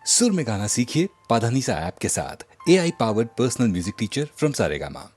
सुर में गाना सीखिए पाधानीसा ऐप के साथ। AI powered personal music teacher from Saregama.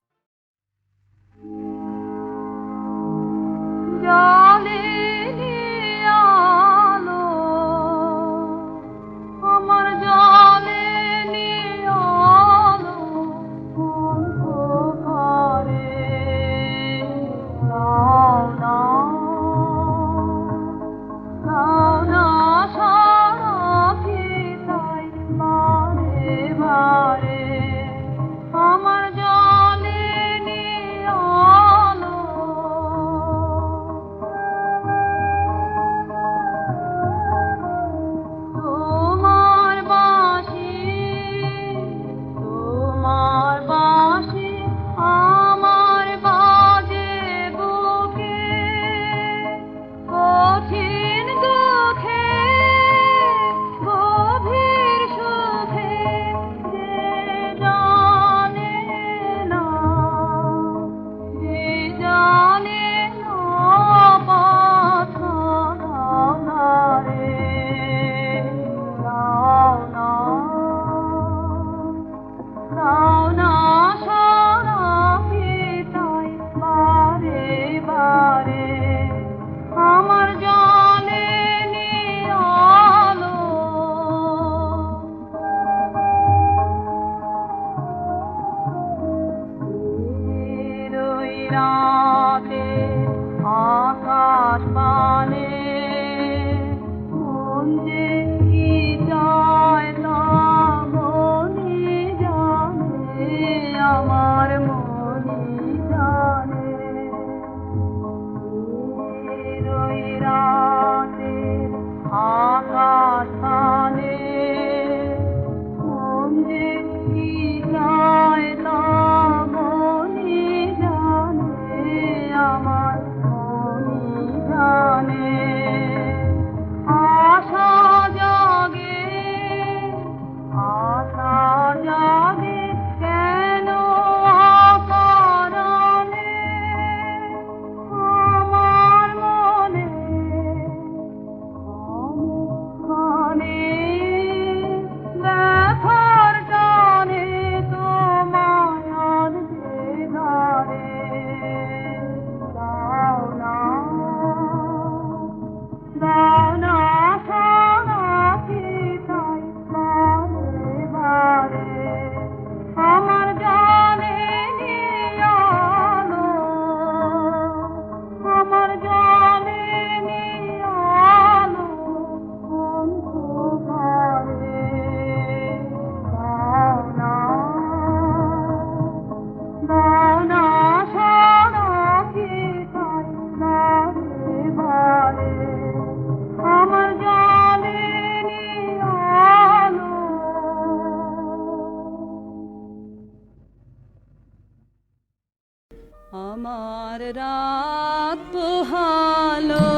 আমার রাত পোহালো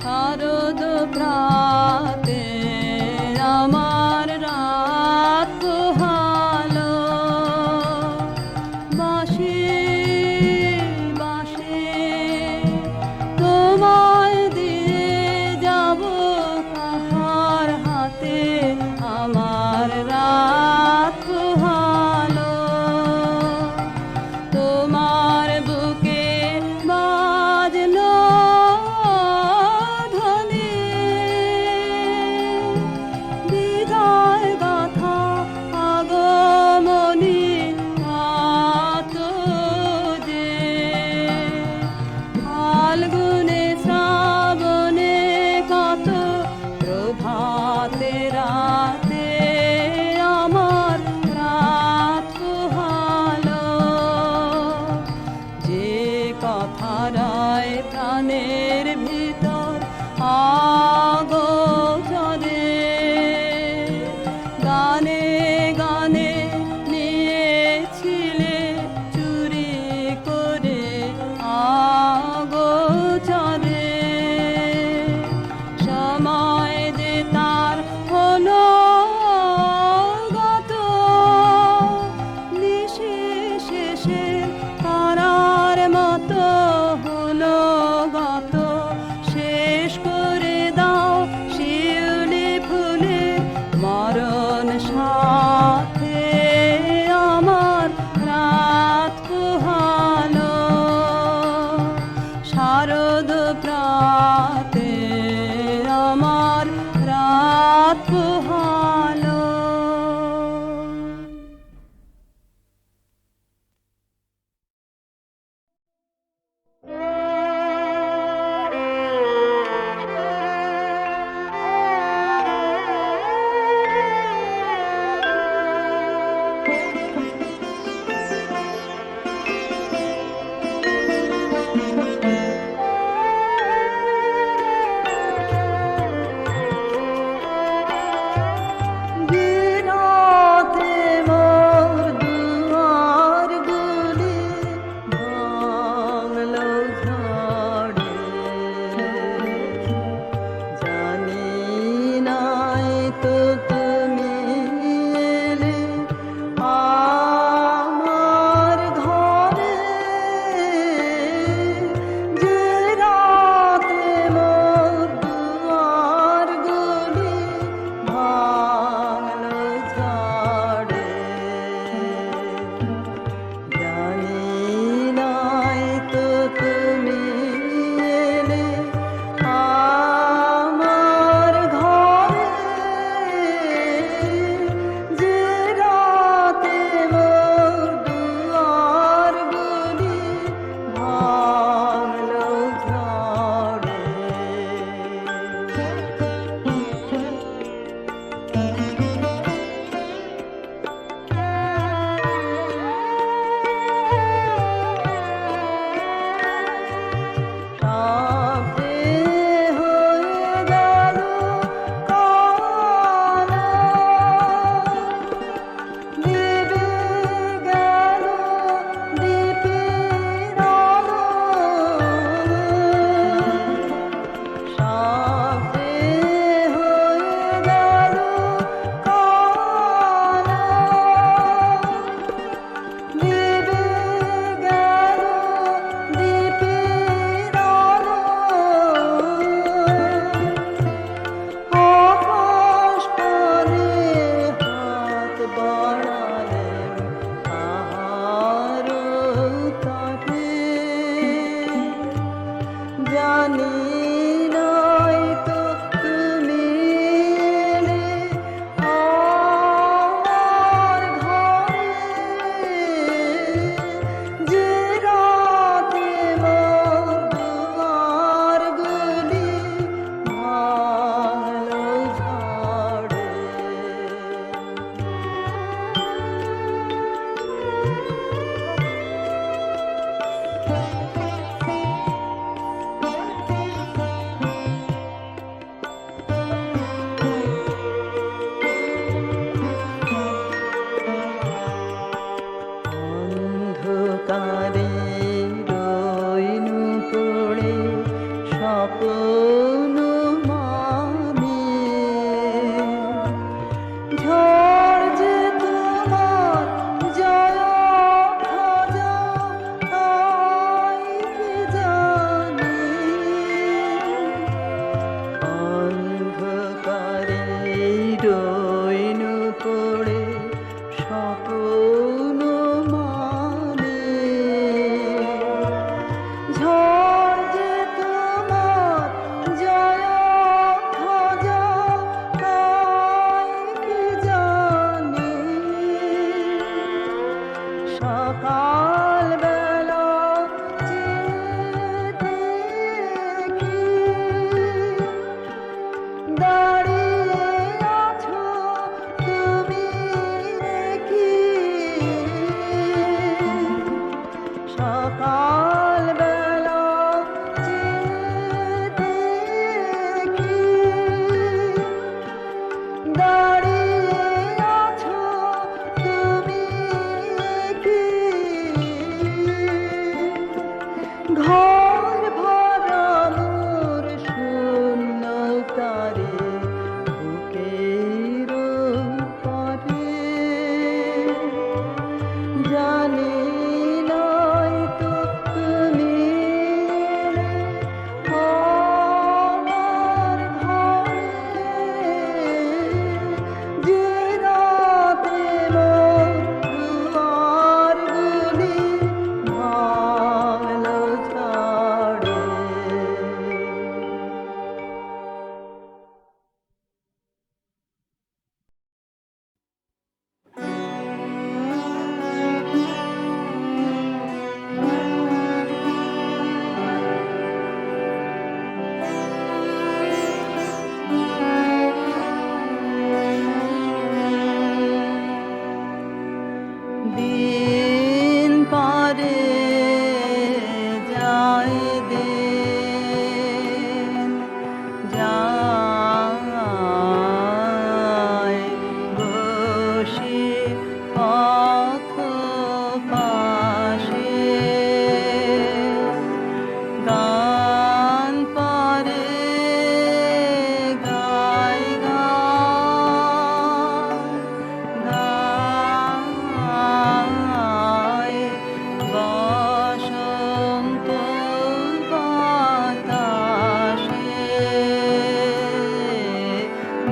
শারদ প্রাতে, আমার রাত পোহালো বাঁশি বাঁশি তোমায় দিয়ে যাব কাহার হাতে, আমার রাত পোহালো তোমার বুকে বা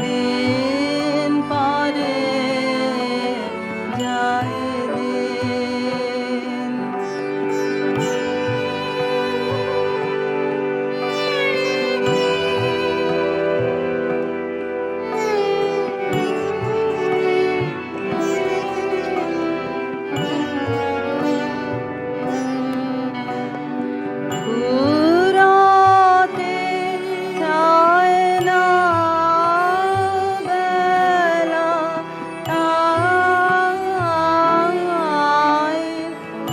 দিন পরে যায় দিন। ফুরাতে চায় না বেলা, তাই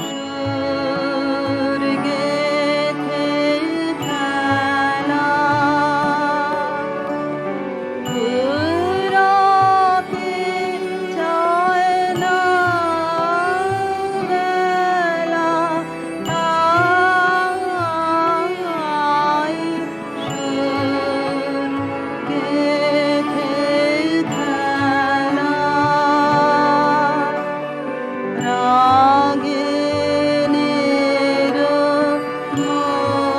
সুর গেথে খেলা। ফুরাতে চায় না বেলা, তাই সুর গেথে খেলা। রাগিনীর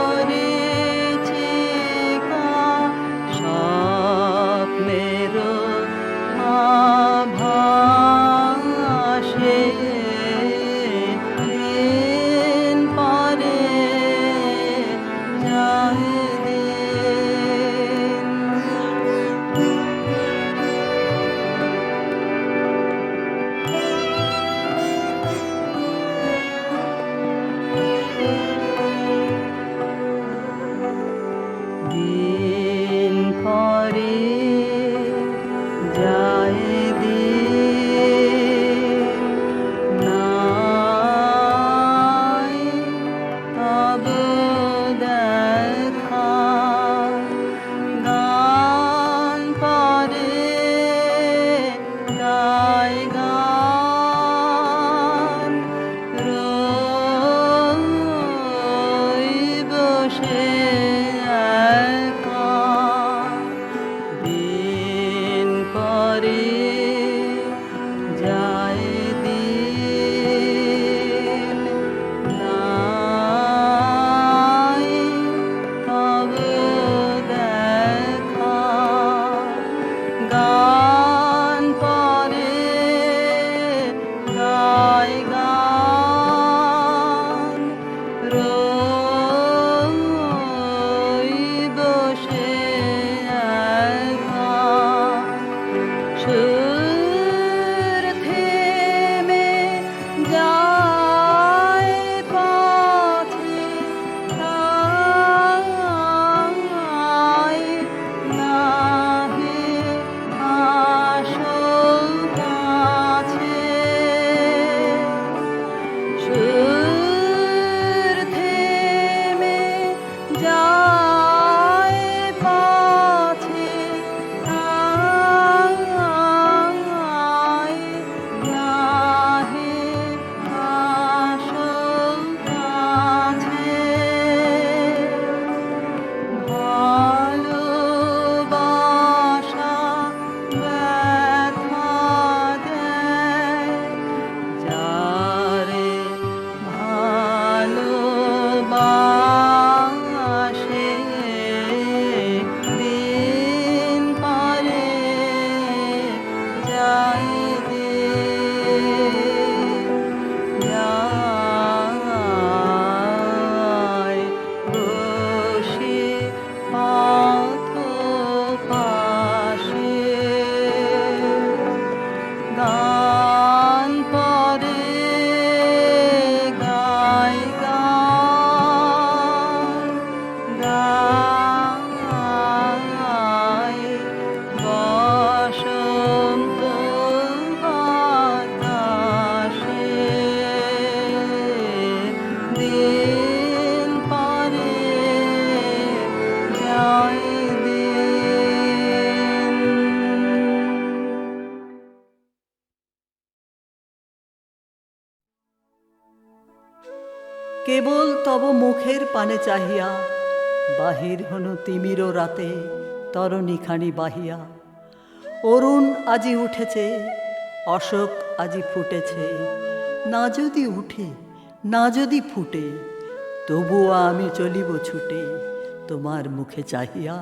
মরীচিকা, স্বপ্নের আভাসে দিন পরে যায় দিন। দিন পরে যায় দিন, নাই তব দেখা। গান পরে গায় গান, রই বসে একা। দিন পরে যায় দিন, নাই তব দেখা। গান পরে গায় গান, রই বসে একা। সুর থেমে যায় পথে, তাই নাহি আসো কাছে। সুর থেমে যায় পথে, তাই নাহি আসো কাছে। ভালোবাসা ব্যথা দেয়, যারে ভালোবাসে দিন পরে যায় দিন। যায় বসে পথ পাশে। গান পরে গায় গান, গায় বসন্ত বাতাসে। দিন পরে যায় দিন। কেবল তব মুখের পানে চাহিয়া বাহির হনু তিমির রাতে তরণীখানি বাহিয়া। অরুণ আজি উঠেছে, অশোক আজি ফুটেছে, না যদি উঠে না যদি ফুটে, তবুও আমি চলিব ছুটে তোমার মুখে চাহিয়া।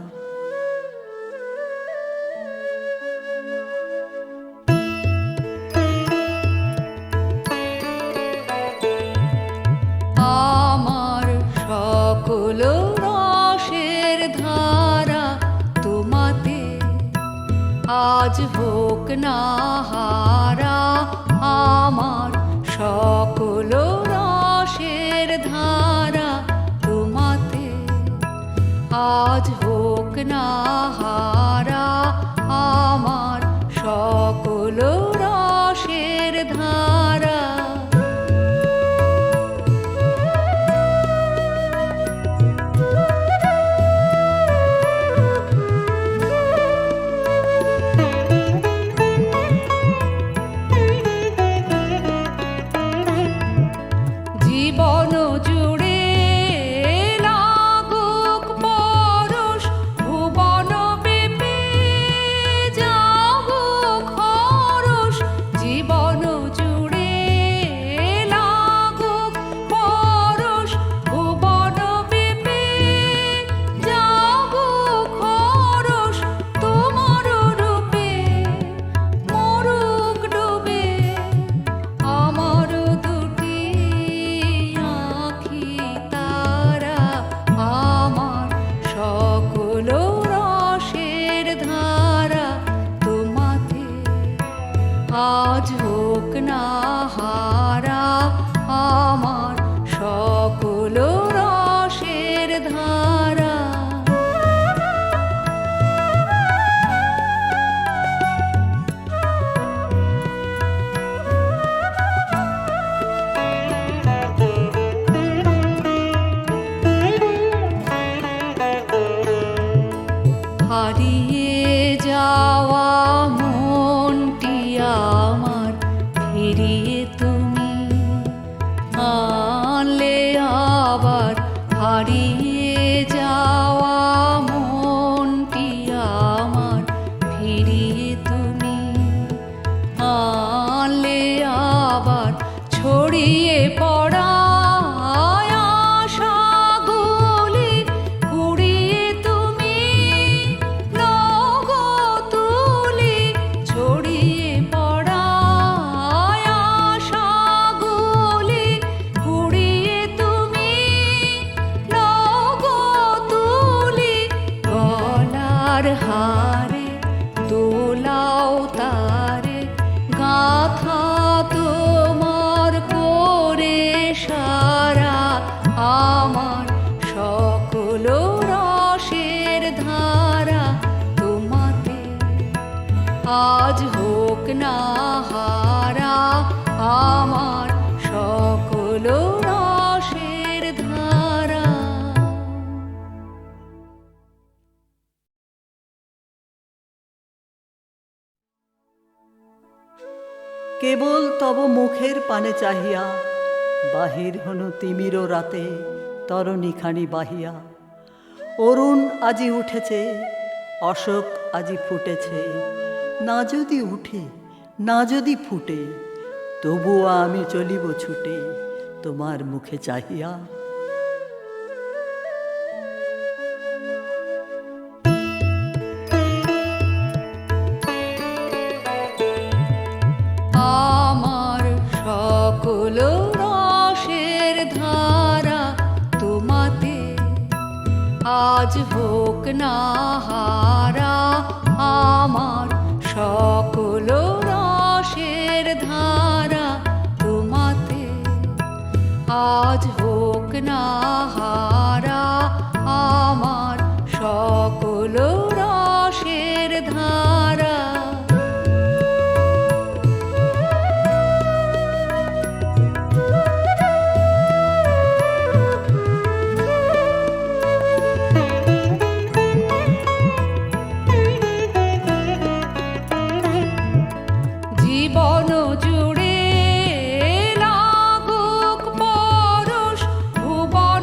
আজ হোক না হারা আমার সকল রসের ধারা তোমাতে, আজ হোক না হারা আমার সকল রসের ধারা। জীবন জুড়ে লাগুক পরশ, ভুবন ব্যাপী জাগুক হরষ। জীবন জুড়ে লাগুক পরশ, ভুবন ব্যাপী জাগুক হরষ। তোমার রূপে মরুক ডুবে আমার দুটি আঁখি তারা, আমার সকল রসের ধারা তোমাতে, আজ হোক না হারা আমার সকল রসের ধারা। হারিয়ে যাওয়া মনটি আমার ফিরিয়ে তুমি আনলে আবার। হারিয়ে যাওয়া মনটি আমার ফিরিয়ে তুমি আনলে আবার। ছড়িয়ে পড়া আশাগুলি কুড়িয়ে তুমি লগো তুলি। ছড়িয়ে পড়া আশাগুলি কুড়িয়ে তুমি লগো তুলি। গলার হারে দোলাও তারে গাথা তোমার করে সারা, আমার সকল রসের ধারা তোমাতে, আজ হোক না হারা আমার সকল রসের ধারা। কেবল তব মুখের পানে চাহিয়া বাহির হনু তিমির রাতে তরণীখানি বাহিয়া। অরুণ আজি উঠেছে, অশোক আজি ফুটেছে। না যদি উঠে, না যদি ফুটে, তবুও আমি চলিব ছুটে তোমার মুখে চাহিয়া। আমার সকল রসের ধারা তোমাতে, আজ হোক না হারা আমার সকল রসের ধারা তোমাতে, আজ হোক না হারা আমার সকল রসের ধারা। জীবন জুড়ে লাগুক পরশ, ভুবন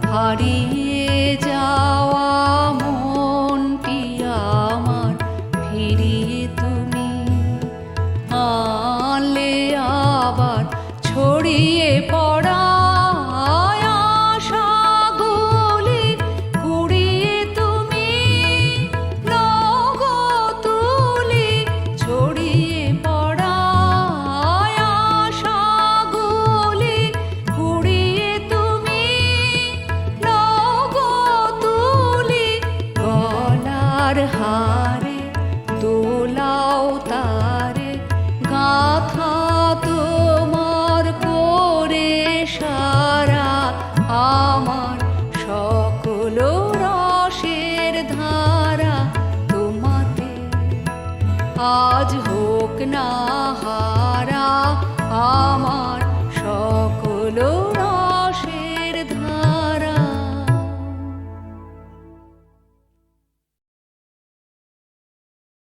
ভারী